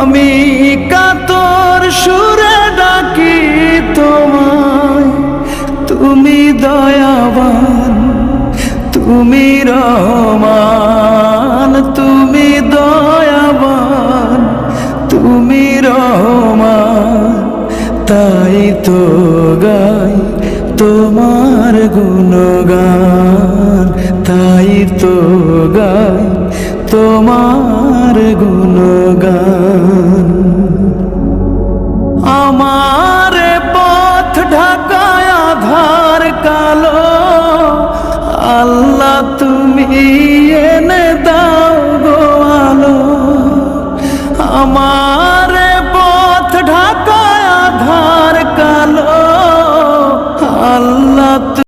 আমি কাতর সুরে ডাকি তোমায়, তুমি দয়াবান, তুমি রহমান, তুমি দয়াবান, তুমি রহমান। তাই তো গাই তোমার গুণগান, তাই তো গাই তোমার গুণগান। আমার পথ ঢাকায় আধার কালো, আল্লাহ তুমি